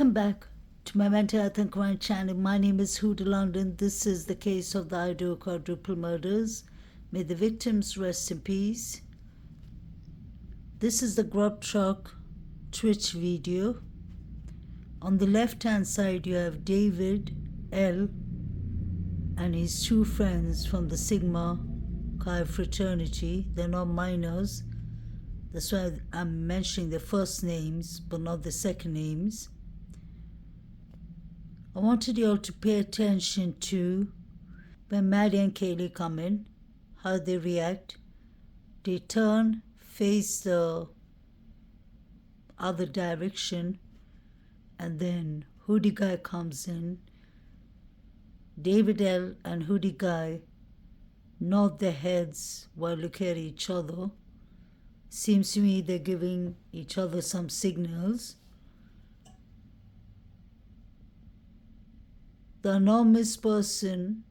Welcome back to my mental health and crime channel. My name is Huda London. This is the case of the Idaho quadruple murders. May the victims rest in peace. This is the GRUBB truck Twitch video. On the left hand side you have David L and his two friends from the Sigma Chi fraternity. They're not minors. That's why I'm mentioning the first names but not the second names. I wanted you all to pay attention to when Maddie and Kaylee come in, how they react. They turn, face the other direction, and then Hoodie Guy comes in. David L and Hoodie Guy nod their heads while looking at each other. Seems to me they're giving each other some signals. The anonymous person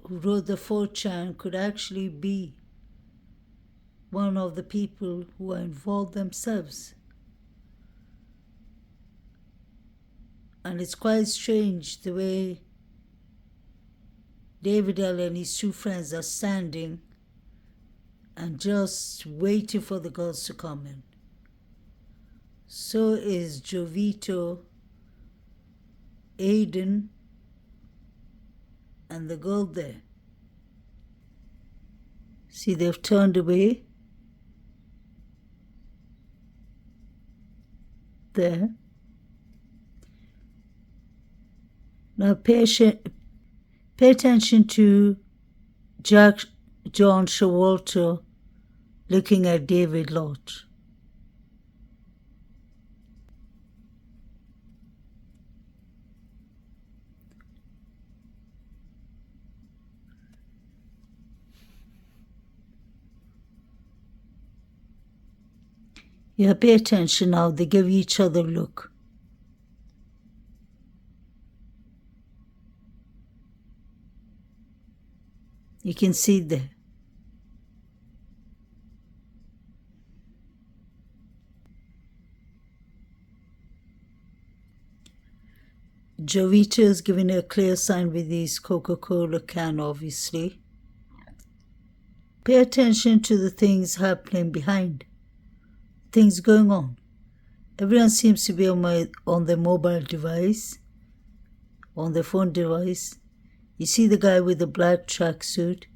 who wrote the 4chan could actually be one of the people who are involved themselves. And it's quite strange the way David L and his two friends are standing and just waiting for the girls to come in. So is Joito, Aiden, and the girl there. See, they've turned away. There. Now pay attention to John Showalter looking at David Lodge. Yeah, pay attention now. They give each other a look. You can see there. Joito is giving a clear sign with his Coca-Cola can, obviously. Pay attention to the things happening behind. Things going on. Everyone seems to be on their mobile device, on their phone device. You see the guy with the black tracksuit.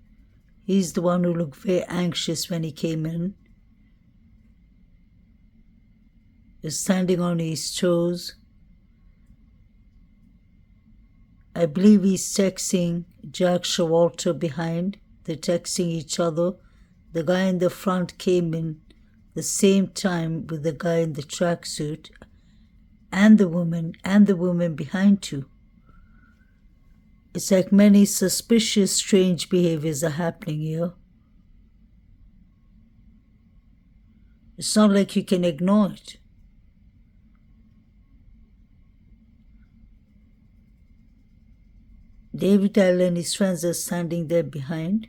He's the one who looked very anxious when he came in. He's standing on his toes. I believe he's texting Jack Showalter behind. They're texting each other. The guy in the front came in the same time with the guy in the tracksuit and the woman behind too. It's like many suspicious, strange behaviors are happening here. It's not like you can ignore it. David L and his friends are standing there behind.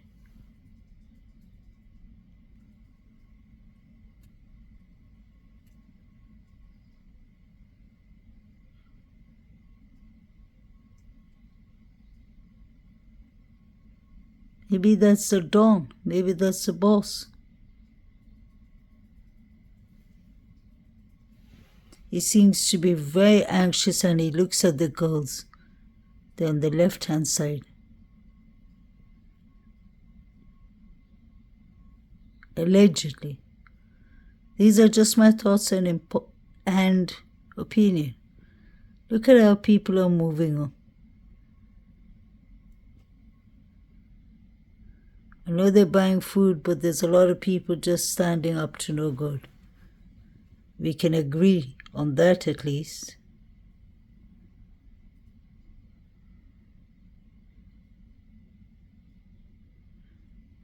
Maybe that's the Don. Maybe that's the boss. He seems to be very anxious and he looks at the girls. They're on the left-hand side. Allegedly. These are just my thoughts and opinion. Look at how people are moving on. I know they're buying food, but there's a lot of people just standing up to no good. We can agree on that at least.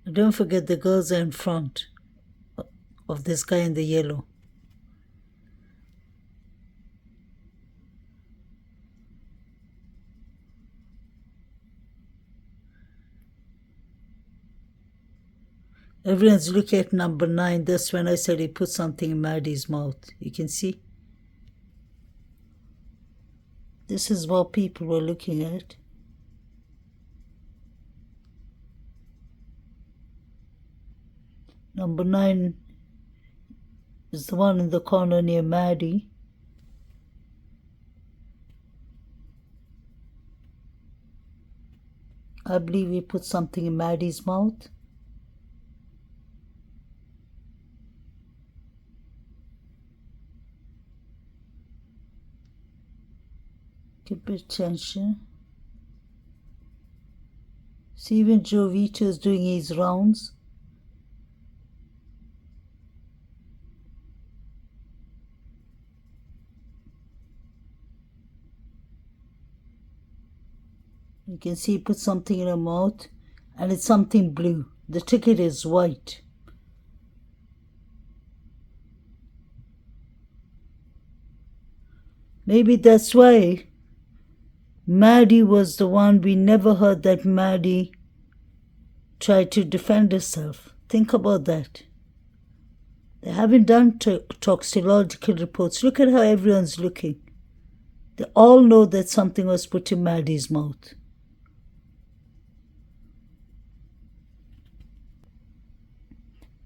And don't forget the girls are in front of this guy in the yellow. Everyone's looking at number 9. That's when I said he put something in Maddie's mouth. You can see. This is what people were looking at. Number 9 is the one in the corner near Maddie. I believe he put something in Maddie's mouth. Keep attention. See, even Joito is doing his rounds. You can see he put something in her mouth, and it's something blue. The ticket is white. Maybe that's why Maddie was the one. We never heard that Maddie tried to defend herself. Think about that. They haven't done toxicological reports. Look at how everyone's looking. They all know that something was put in Maddie's mouth.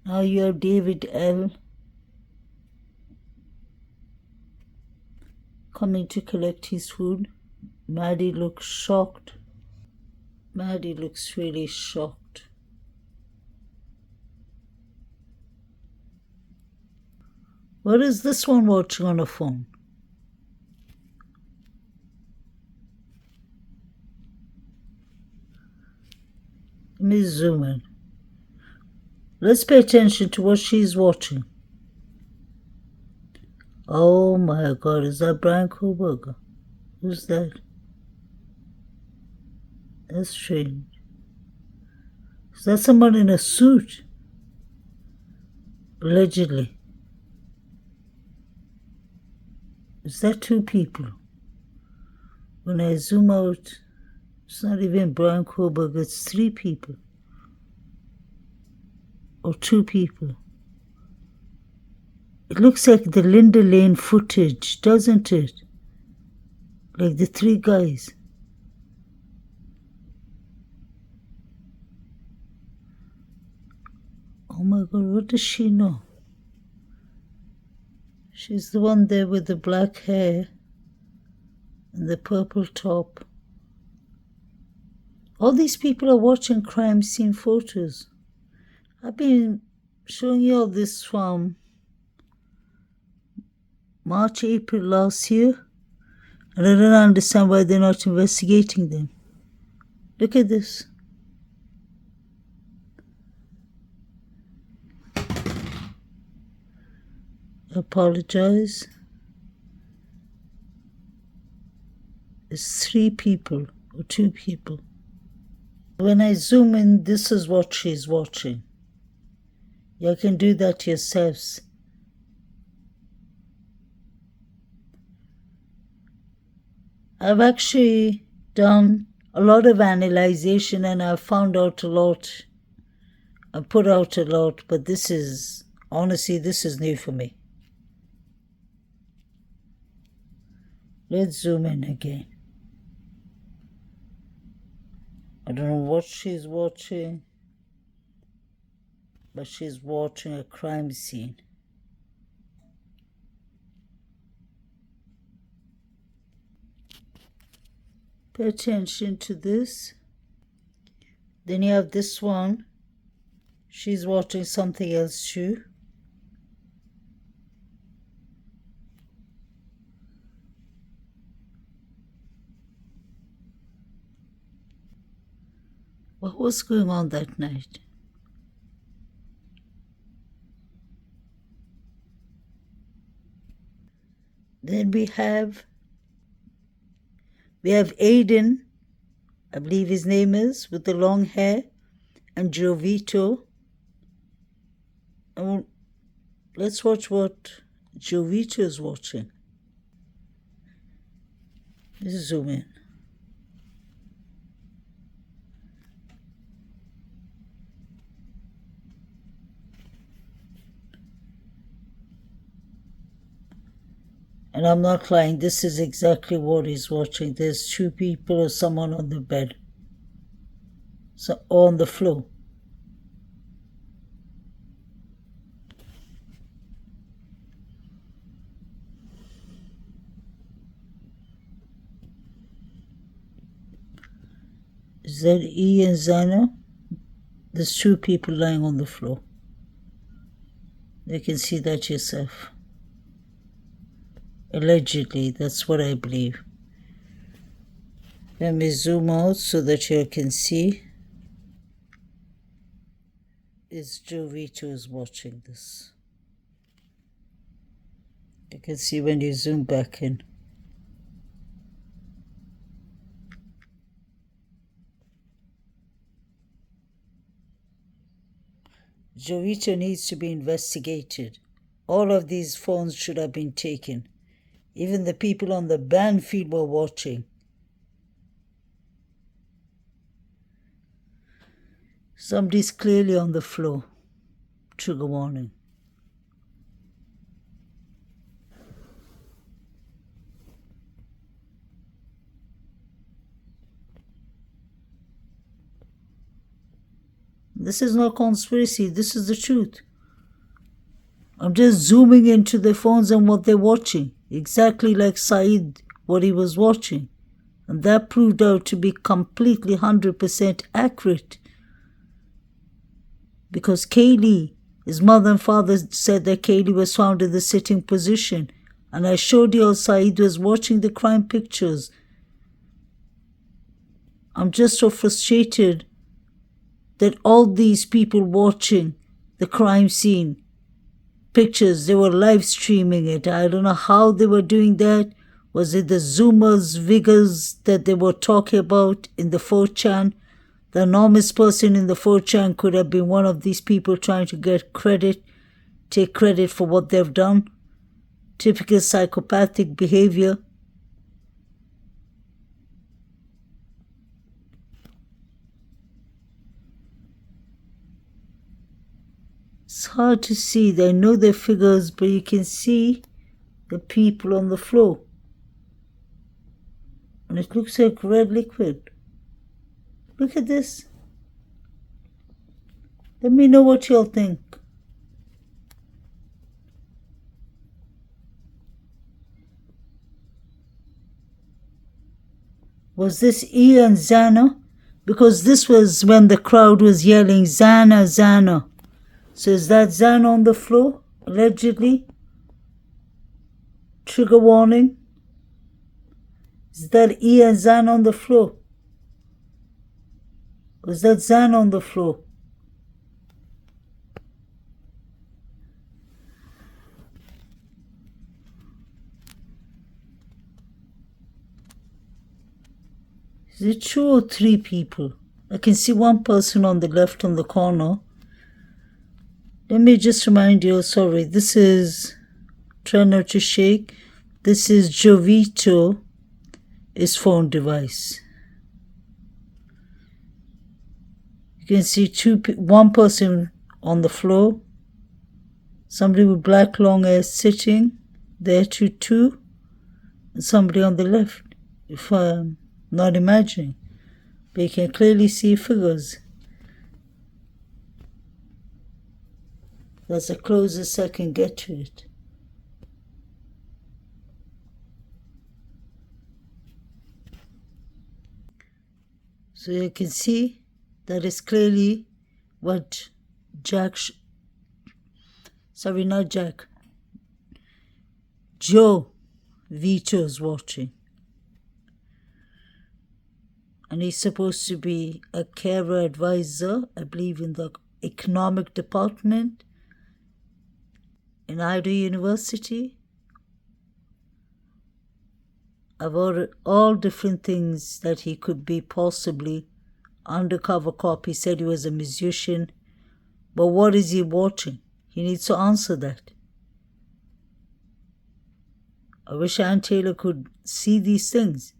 Now you have David L. coming to collect his food. Maddie looks shocked. Maddie looks really shocked. What is this one watching on a phone? Let me zoom in. Let's pay attention to what she's watching. Oh my God, is that Brian Koberger? Who's that? That's strange. Is that someone in a suit? Allegedly. Is that 2 people? When I zoom out, it's not even Brian Koberger, it's 3 people. Or 2 people. It looks like the Linda Lane footage, doesn't it? Like the 3 guys. Oh my God, what does she know? She's the one there with the black hair and the purple top. All these people are watching crime scene photos. I've been showing you all this from March, April last year, and I don't understand why they're not investigating them. Look at this. I apologize. It's 3 people or 2 people. When I zoom in, this is what she's watching. You can do that yourselves. I've actually done a lot of analyzation and I've found out a lot. I've put out a lot, but this is, honestly, this is new for me. Let's zoom in again. I don't know what she's watching, but she's watching a crime scene. Pay attention to this. Then you have this one. She's watching something else too. What was going on that night? Then we have Aiden, I believe his name is, with the long hair, and Joito. And let's watch what Joito is watching. Let's zoom in. And I'm not lying, this is exactly what he's watching. There's two people or someone on the bed. So, on the floor. Is that E and Zana? There's two people lying on the floor. You can see that yourself. Allegedly, that's what I believe. Let me zoom out so that you can see. It's Joito is watching this. You can see when you zoom back in. Joito needs to be investigated. All of these phones should have been taken. Even the people on the BANDFIELD were watching. Somebody's clearly on the floor. Trigger warning. This is not conspiracy, this is the truth. I'm just zooming into the phones and what they're watching. Exactly like Saeed, what he was watching. And that proved out to be completely 100% accurate. Because Kaylee, his mother and father said that Kaylee was found in the sitting position. And I showed you how Saeed was watching the crime pictures. I'm just so frustrated that all these people watching the crime scene pictures, they were live streaming it. I don't know how they were doing that. Was it the Zoomers, Viggers that they were talking about in the 4chan? The enormous person in the 4chan could have been one of these people trying to get credit, take credit for what they've done. Typical psychopathic behavior. It's hard to see. They know their figures, but you can see the people on the floor. And it looks like red liquid. Look at this. Let me know what y'all think. Was this E and Zana? Because this was when the crowd was yelling, Zana, Zana. So is that Zana on the floor, allegedly? Trigger warning. Is that E and Zana on the floor? Was that Zana on the floor? Is it two or three people? I can see one person on the left on the corner. Let me just remind you, sorry, this is, try not to shake, this is Joito, his phone device. You can see one person on the floor, somebody with black long hair sitting there to two, and somebody on the left, if I'm not imagining, but you can clearly see figures. That's the closest I can get to it. So you can see that is clearly what Joe Vito is watching. And he's supposed to be a carer advisor, I believe, in the economic department in Idaho University. I've ordered all different things that he could be possibly. Undercover cop, he said he was a musician. But what is he watching? He needs to answer that. I wish Ann Taylor could see these things.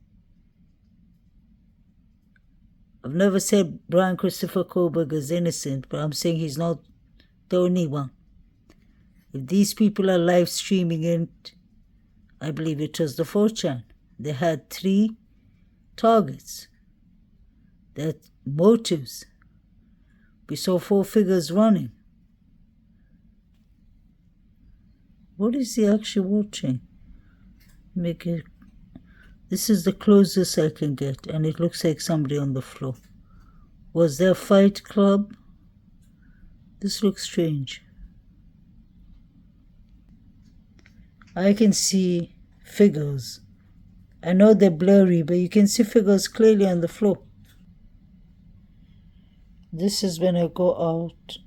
I've never said Brian Christopher Koberg is innocent, but I'm saying he's not the only one. If these people are live streaming it, I believe it was the 4chan. They had 3 targets. They had motives. We saw 4 figures running. What is he actually watching? Make it. This is the closest I can get, and it looks like somebody on the floor. Was there a fight club? This looks strange. I can see figures. I know they're blurry, but you can see figures clearly on the floor. This is when I go out.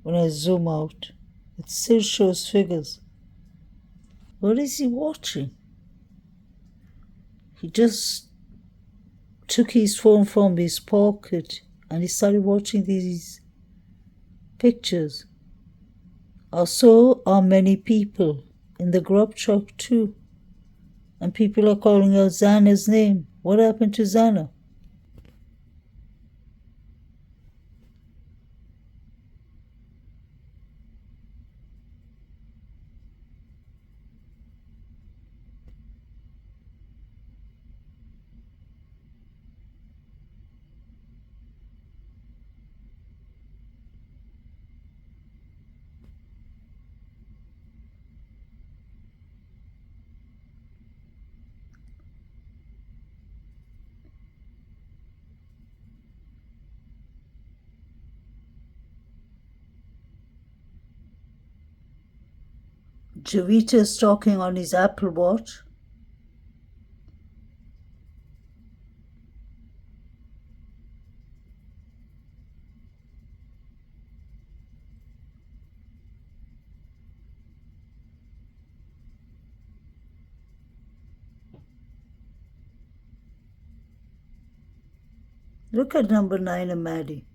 When I zoom out, it still shows figures. What is he watching? He just took his phone from his pocket and he started watching these pictures. Also are many people in the GRUBB truck too. And people are calling out Xana's name. What happened to Xana? Joito is talking on his Apple Watch. Look at number 9 and Maddie.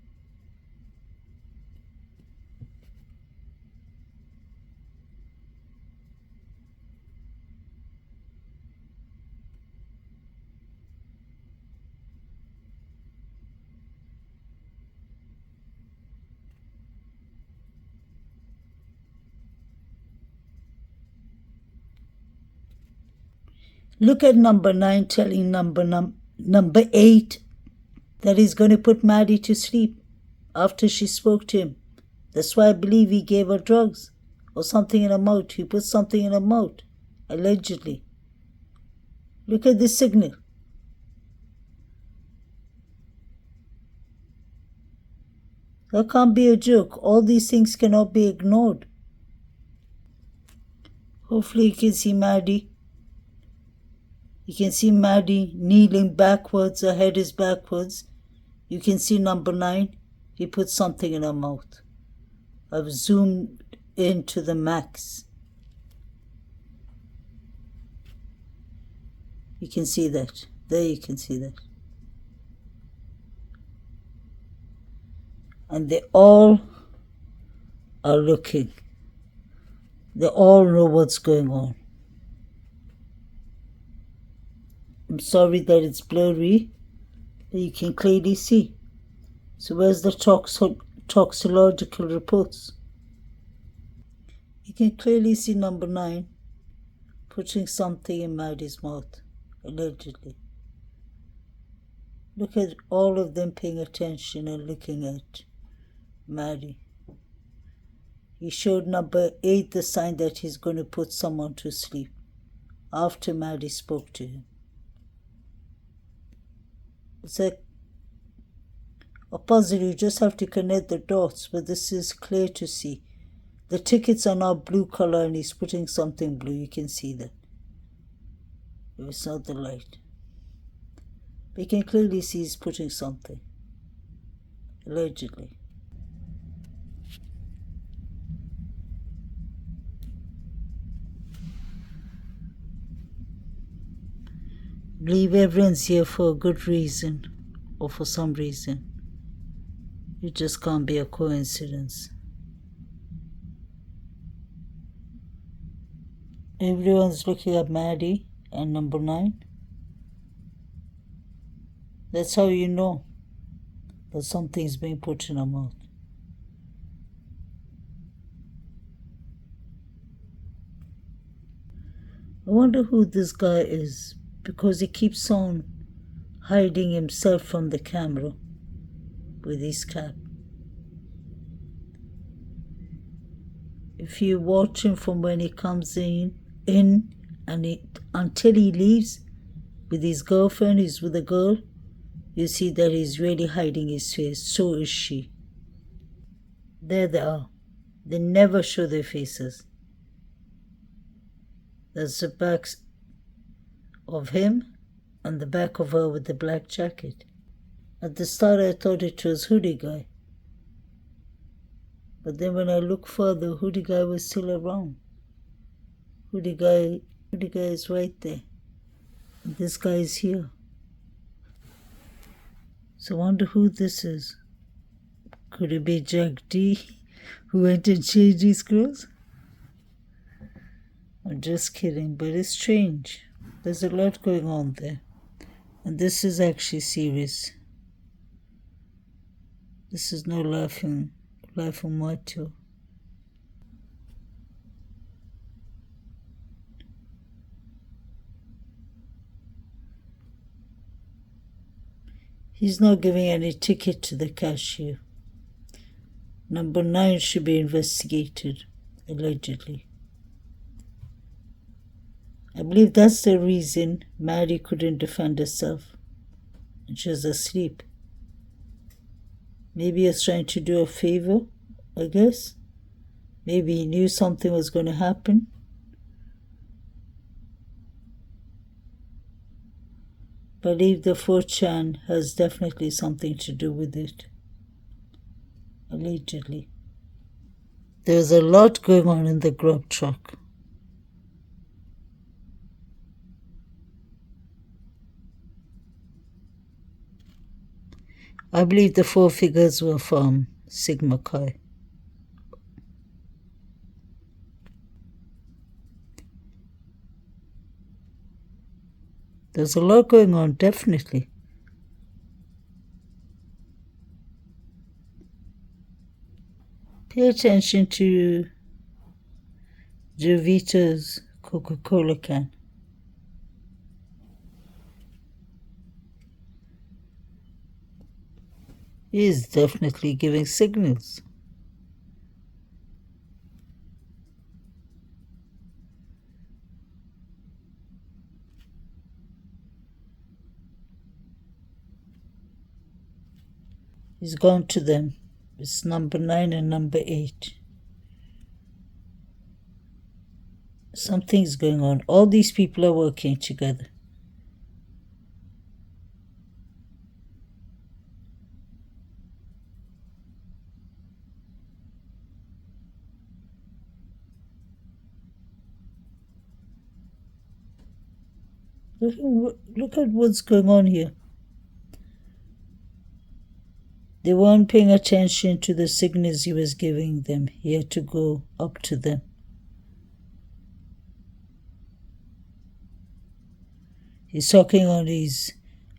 Look at number 9 telling number 8 that he's going to put Maddie to sleep after she spoke to him. That's why I believe he gave her drugs or something in her mouth. He put something in her mouth, allegedly. Look at this signal. That can't be a joke. All these things cannot be ignored. Hopefully you can see Maddie. You can see Maddie kneeling backwards. Her head is backwards. You can see number 9. He put something in her mouth. I've zoomed in to the max. You can see that. There you can see that. And they all are looking. They all know what's going on. I'm sorry that it's blurry, but you can clearly see. So where's the toxicological reports? You can clearly see number 9 putting something in Maddie's mouth, allegedly. Look at all of them paying attention and looking at Maddie. He showed number 8 the sign that he's going to put someone to sleep after Maddie spoke to him. It's like a puzzle. You just have to connect the dots, but this is clear to see. The tickets are now blue color and he's putting something blue. You can see that. If it's not the light. But you can clearly see he's putting something. Allegedly. I believe everyone's here for a good reason or for some reason. It just can't be a coincidence. Everyone's looking at Maddie and number 9. That's how you know that something's being put in her mouth. I wonder who this guy is, because he keeps on hiding himself from the camera with his cap. If you watch him from when he comes in and until he leaves with his girlfriend, he's with a girl, you see that he's really hiding his face. So is she. There they are. They never show their faces. There's the back of him and the back of her with the black jacket. At the start I thought it was Hoodie Guy. But then when I look further, Hoodie Guy was still around. Hoodie Guy is right there. And this guy is here. So I wonder who this is. Could it be Jack D, who went and changed his clothes? I'm just kidding, but it's strange. There's a lot going on there. And this is actually serious. This is no laughing matter. He's not giving any ticket to the cashier. Number 9 should be investigated, allegedly. I believe that's the reason Maddie couldn't defend herself. And she was asleep. Maybe he was trying to do a favor, I guess. Maybe he knew something was going to happen. I believe the 4chan has definitely something to do with it. Allegedly. There's a lot going on in the GRUBB truck. I believe the 4 figures were from Sigma Chi. There's a lot going on, definitely. Pay attention to Joito's Coca-Cola can. He is definitely giving signals. He's gone to them. It's number 9 and number 8. Something's going on. All these people are working together. Look at what's going on here. They weren't paying attention to the signals he was giving them. He had to go up to them. He's talking on his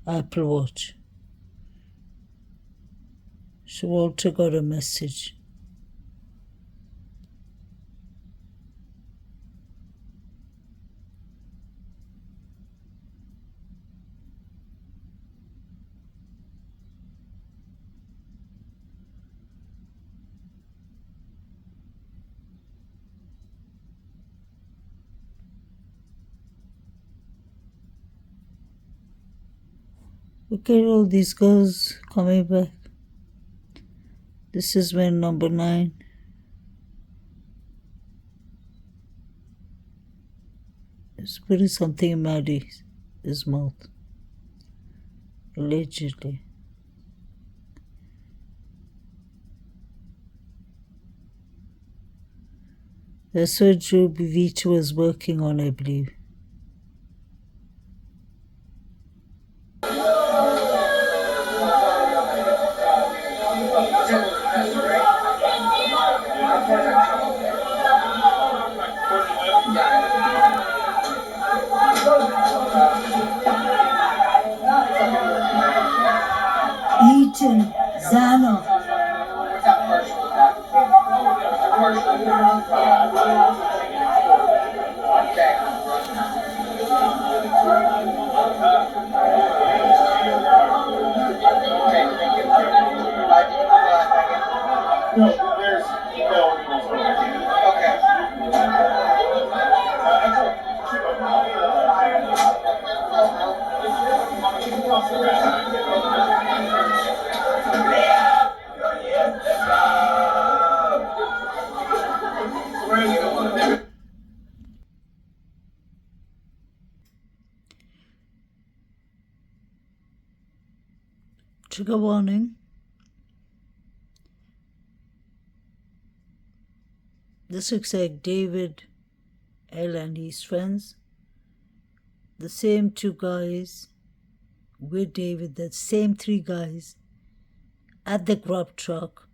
Apple Watch. So Walter got a message. Look at all these girls coming back. This is when number 9 is putting something in Maddie's mouth. Allegedly. That's what GRUBB was working on, I believe. Eaton, Zano. Trigger warning. This looks like David L and his friends. The same two guys with David, the same three guys at the GRUBB truck.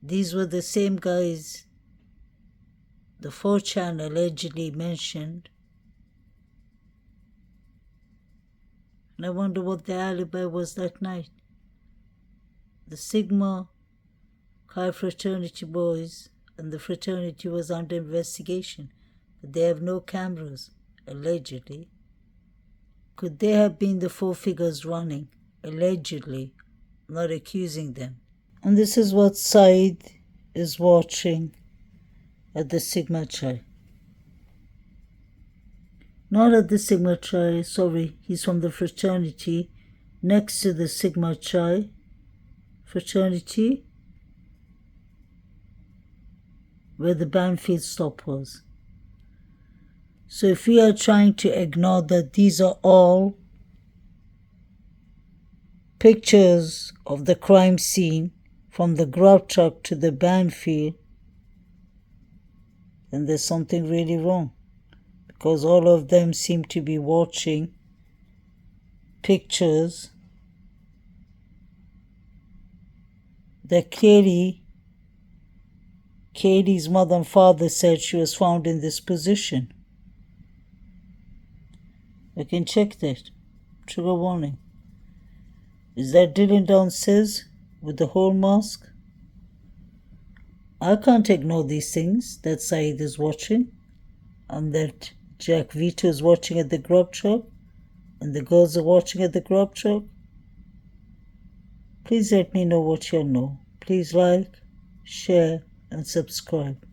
These were the same guys the 4chan allegedly mentioned. And I wonder what the alibi was that night. The Sigma Chi fraternity boys and the fraternity was under investigation, but they have no cameras, allegedly. Could they have been the four figures running? Allegedly. I'm not accusing them. And this is what Said is watching at the Sigma Chi. Not at the Sigma Chi, sorry, he's from the fraternity next to the Sigma Chi fraternity where the Banfield stop was. So if we are trying to ignore that these are all pictures of the crime scene from the GRUBB truck to the Banfield, then there's something really wrong, because all of them seem to be watching pictures that clearly Katie's mother and father said she was found in this position. I can check that. Trigger warning. Is that Dylan downstairs with the whole mask? I can't ignore these things that Saeed is watching, and that Jack Vito is watching at the GRUBB truck, and the girls are watching at the GRUBB truck. Please let me know what you know. Please like, share, and subscribe.